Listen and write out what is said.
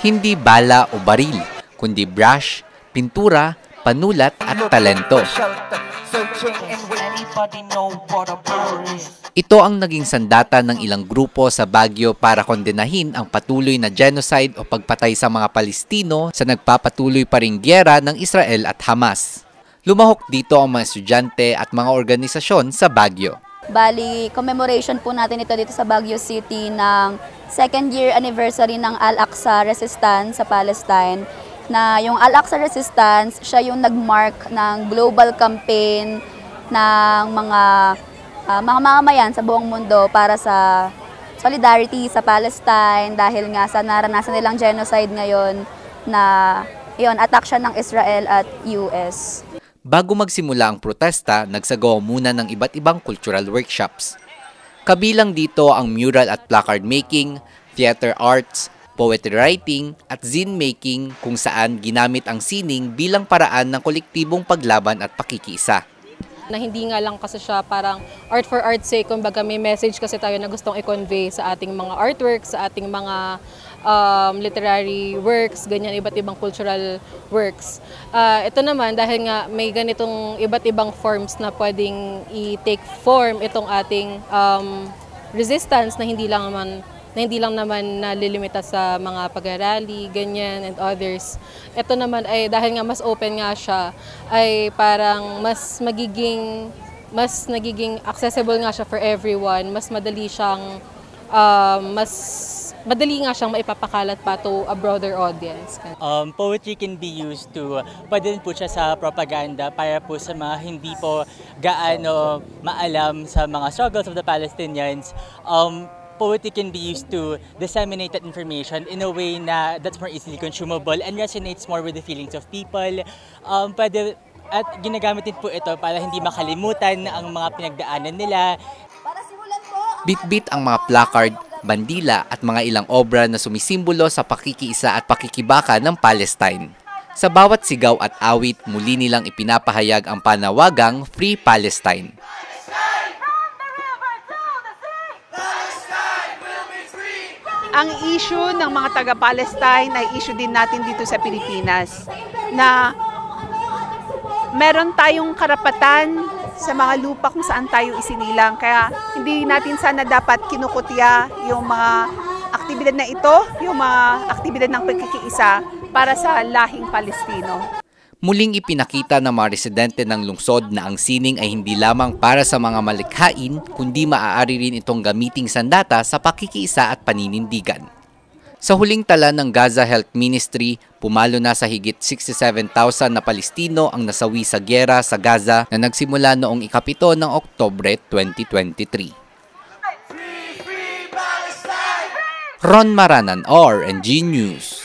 Hindi bala o baril, kundi brush, pintura, panulat at talento. Ito ang naging sandata ng ilang grupo sa Baguio para kondenahin ang patuloy na genocide o pagpatay sa mga Palestino sa nagpapatuloy pa ring giyera ng Israel at Hamas. Lumahok dito ang mga estudyante at mga organisasyon sa Baguio. Bali, commemoration po natin ito dito sa Baguio City ng second year anniversary ng Al-Aqsa Resistance sa Palestine. Na yung Al-Aqsa Resistance, siya yung nag-mark ng global campaign ng mga mamamayan sa buong mundo para sa solidarity sa Palestine dahil nga sa naranasan nilang genocide ngayon na attack siya ng Israel at US. Bago magsimula ang protesta, nagsagawa muna ng iba't ibang cultural workshops. Kabilang dito ang mural at placard making, theater arts, poetry writing at zine making kung saan ginamit ang sining bilang paraan ng kolektibong paglaban at pakikiisa. Na hindi nga lang kasi siya parang art for art's sake, kumbaga may message kasi tayo na gustong i-convey sa ating mga artworks, sa ating mga literary works, ganyan, iba't ibang cultural works. Ito naman, dahil nga may ganitong iba't ibang forms na pwedeng i-take form itong ating resistance na hindi lang naman nalilimita sa mga pag-arali, ganyan, and others. Ito naman ay dahil nga mas open nga siya, ay parang mas nagiging accessible nga siya for everyone, mas madali siyang madali nga siyang maipapakalat pa to a broader audience. Poetry can be used to, pwede din po siya sa propaganda para po sa mga hindi po gaano maalam sa mga struggles of the Palestinians. Poetry can be used to disseminate that information in a way na that's more easily consumable and resonates more with the feelings of people. At ginagamit din po ito para hindi makalimutan ang mga pinagdaanan nila. Bit-bit ang mga placard, bandila at mga ilang obra na sumisimbolo sa pakikiisa at pakikibaka ng Palestine. Sa bawat sigaw at awit, muli nilang ipinapahayag ang panawagang Free Palestine. Ang issue ng mga taga-Palestine ay issue din natin dito sa Pilipinas na meron tayong karapatan sa mga lupa kung saan tayo isinilang. Kaya hindi natin sana dapat kinukutya yung mga aktibidad na ito, yung mga aktibidad ng pagkikiisa para sa lahing Palestino. Muling ipinakita ng mga residente ng lungsod na ang sining ay hindi lamang para sa mga malikhain, kundi maaari rin itong gamiting sandata sa pakikiisa at paninindigan. Sa huling tala ng Gaza Health Ministry, pumalo na sa higit 67,000 na Palestino ang nasawi sa giyera sa Gaza na nagsimula noong ika-7 ng Oktubre 2023. Ron Maranan, RNG News.